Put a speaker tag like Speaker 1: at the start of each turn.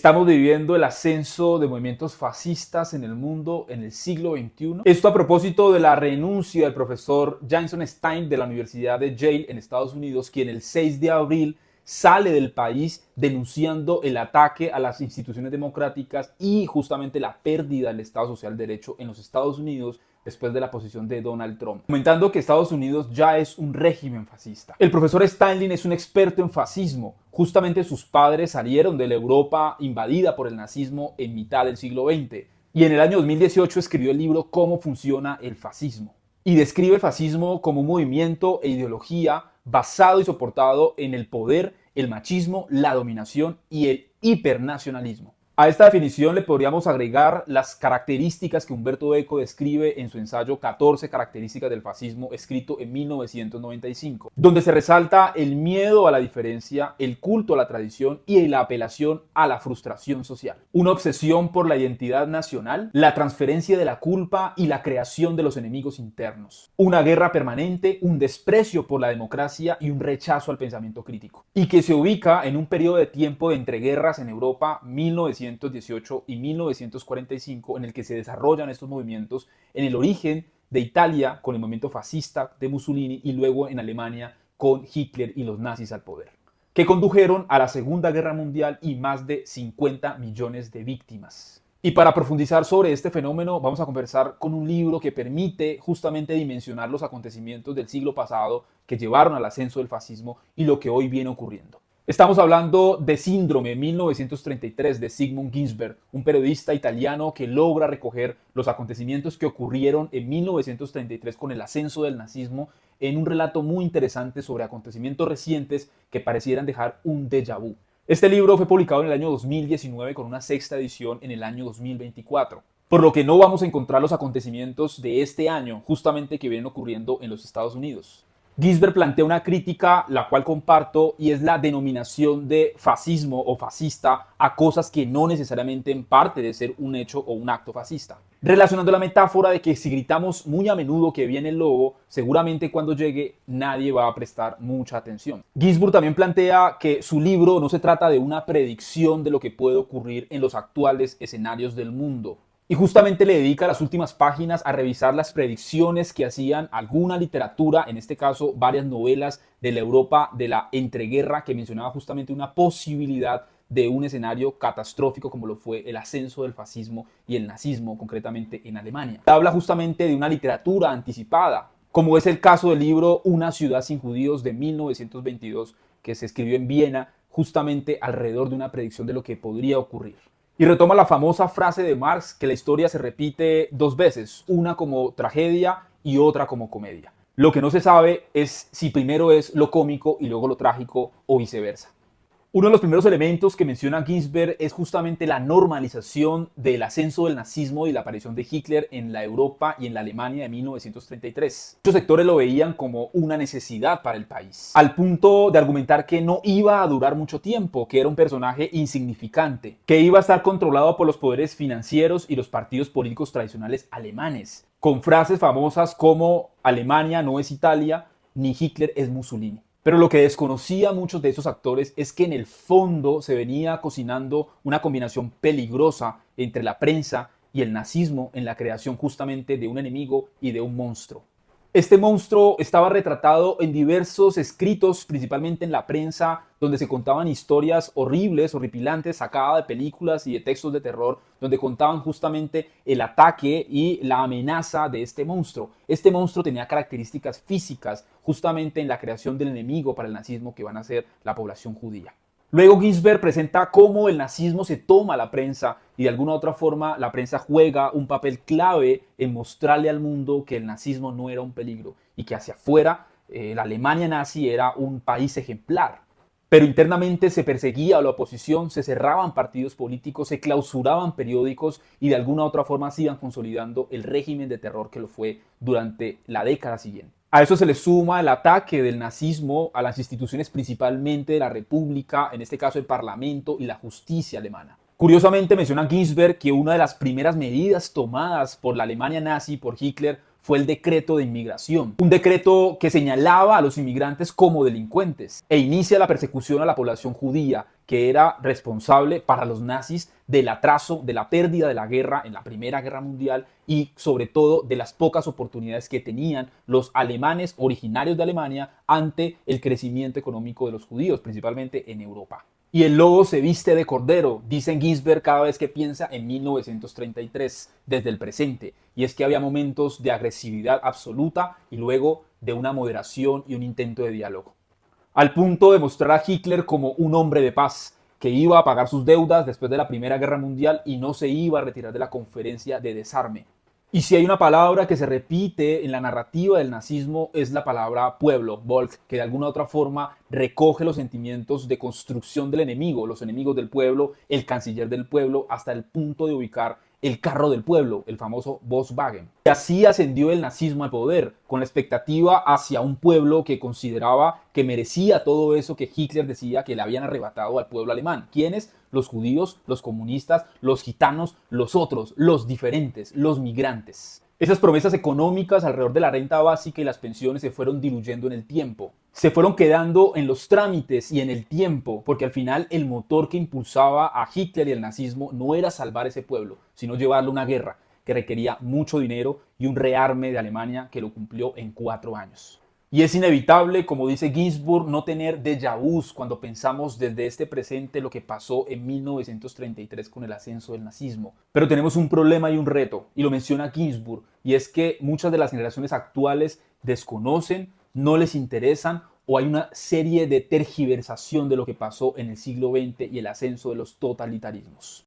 Speaker 1: Estamos viviendo el ascenso de movimientos fascistas en el mundo en el siglo XXI. Esto a propósito de la renuncia del profesor Jason Stein de la Universidad de Yale en Estados Unidos, quien el 6 de abril sale del país denunciando el ataque a las instituciones democráticas y justamente la pérdida del Estado Social de Derecho en los Estados Unidos después de la posición de Donald Trump, comentando que Estados Unidos ya es un régimen fascista. El profesor Steinlein es un experto en fascismo. Justamente sus padres salieron de la Europa invadida por el nazismo en mitad del siglo XX y en el año 2018 escribió el libro Cómo funciona el fascismo. Y describe el fascismo como un movimiento e ideología basado y soportado en el poder, el machismo, la dominación y el hipernacionalismo. A esta definición le podríamos agregar las características que Umberto Eco describe en su ensayo 14 características del fascismo, escrito en 1995, donde se resalta el miedo a la diferencia, el culto a la tradición y la apelación a la frustración social. Una obsesión por la identidad nacional, la transferencia de la culpa y la creación de los enemigos internos. Una guerra permanente, un desprecio por la democracia y un rechazo al pensamiento crítico. Y que se ubica en un periodo de tiempo de entreguerras en Europa, 1918 y 1945, en el que se desarrollan estos movimientos, en el origen de Italia con el movimiento fascista de Mussolini y luego en Alemania con Hitler y los nazis al poder, que condujeron a la Segunda Guerra Mundial y más de 50 millones de víctimas. Y para profundizar sobre este fenómeno vamos a conversar con un libro que permite justamente dimensionar los acontecimientos del siglo pasado que llevaron al ascenso del fascismo y lo que hoy viene ocurriendo. Estamos hablando de Síndrome 1933 de Sigmund Ginsberg, un periodista italiano que logra recoger los acontecimientos que ocurrieron en 1933 con el ascenso del nazismo en un relato muy interesante sobre acontecimientos recientes que parecieran dejar un déjà vu. Este libro fue publicado en el año 2019 con una sexta edición en el año 2024, por lo que no vamos a encontrar los acontecimientos de este año justamente que vienen ocurriendo en los Estados Unidos. Ginsberg plantea una crítica, la cual comparto, y es la denominación de fascismo o fascista a cosas que no necesariamente en parte de ser un hecho o un acto fascista. Relacionando la metáfora de que si gritamos muy a menudo que viene el lobo, seguramente cuando llegue nadie va a prestar mucha atención. Ginsberg también plantea que su libro no se trata de una predicción de lo que puede ocurrir en los actuales escenarios del mundo. Y justamente le dedica las últimas páginas a revisar las predicciones que hacían alguna literatura, en este caso varias novelas de la Europa de la entreguerra, que mencionaba justamente una posibilidad de un escenario catastrófico como lo fue el ascenso del fascismo y el nazismo, concretamente en Alemania. Habla justamente de una literatura anticipada, como es el caso del libro Una ciudad sin judíos de 1922, que se escribió en Viena justamente alrededor de una predicción de lo que podría ocurrir. Y retoma la famosa frase de Marx que la historia se repite dos veces, una como tragedia y otra como comedia. Lo que no se sabe es si primero es lo cómico y luego lo trágico o viceversa. Uno de los primeros elementos que menciona Ginsberg es justamente la normalización del ascenso del nazismo y la aparición de Hitler en la Europa y en la Alemania de 1933. Muchos sectores lo veían como una necesidad para el país, al punto de argumentar que no iba a durar mucho tiempo, que era un personaje insignificante, que iba a estar controlado por los poderes financieros y los partidos políticos tradicionales alemanes, con frases famosas como Alemania no es Italia, ni Hitler es Mussolini. Pero lo que desconocía muchos de esos actores es que en el fondo se venía cocinando una combinación peligrosa entre la prensa y el nazismo en la creación justamente de un enemigo y de un monstruo. Este monstruo estaba retratado en diversos escritos, principalmente en la prensa, donde se contaban historias horribles, horripilantes, sacadas de películas y de textos de terror, donde contaban justamente el ataque y la amenaza de este monstruo. Este monstruo tenía características físicas, justamente en la creación del enemigo para el nazismo, que van a ser la población judía. Luego Ginsberg presenta cómo el nazismo se toma a la prensa y de alguna u otra forma la prensa juega un papel clave en mostrarle al mundo que el nazismo no era un peligro y que hacia afuera la Alemania nazi era un país ejemplar. Pero internamente se perseguía a la oposición, se cerraban partidos políticos, se clausuraban periódicos y de alguna u otra forma se iban consolidando el régimen de terror que lo fue durante la década siguiente. A eso se le suma el ataque del nazismo a las instituciones principalmente de la República, en este caso el Parlamento y la justicia alemana. Curiosamente menciona Ginsberg que una de las primeras medidas tomadas por la Alemania nazi, por Hitler, fue el decreto de inmigración. Un decreto que señalaba a los inmigrantes como delincuentes e inicia la persecución a la población judía, que era responsable para los nazis del atraso, de la pérdida de la guerra en la Primera Guerra Mundial y sobre todo de las pocas oportunidades que tenían los alemanes originarios de Alemania ante el crecimiento económico de los judíos, principalmente en Europa. Y el lobo se viste de cordero, dice Ginsberg cada vez que piensa en 1933, desde el presente. Y es que había momentos de agresividad absoluta y luego de una moderación y un intento de diálogo. Al punto de mostrar a Hitler como un hombre de paz, que iba a pagar sus deudas después de la Primera Guerra Mundial y no se iba a retirar de la conferencia de desarme. Y si hay una palabra que se repite en la narrativa del nazismo es la palabra pueblo, Volk, que de alguna u otra forma recoge los sentimientos de construcción del enemigo, los enemigos del pueblo, el canciller del pueblo, hasta el punto de ubicar el carro del pueblo, el famoso Volkswagen. Y así ascendió el nazismo al poder, con la expectativa hacia un pueblo que consideraba que merecía todo eso que Hitler decía que le habían arrebatado al pueblo alemán. ¿Quiénes? Los judíos, los comunistas, los gitanos, los otros, los diferentes, los migrantes. Esas promesas económicas alrededor de la renta básica y las pensiones se fueron diluyendo en el tiempo. Se fueron quedando en los trámites y en el tiempo, porque al final el motor que impulsaba a Hitler y el nazismo no era salvar ese pueblo, sino llevarlo a una guerra que requería mucho dinero y un rearme de Alemania que lo cumplió en 4 años. Y es inevitable, como dice Ginsburg, no tener déjà vus cuando pensamos desde este presente lo que pasó en 1933 con el ascenso del nazismo. Pero tenemos un problema y un reto, y lo menciona Ginsburg, y es que muchas de las generaciones actuales desconocen, no les interesan o hay una serie de tergiversación de lo que pasó en el siglo XX y el ascenso de los totalitarismos.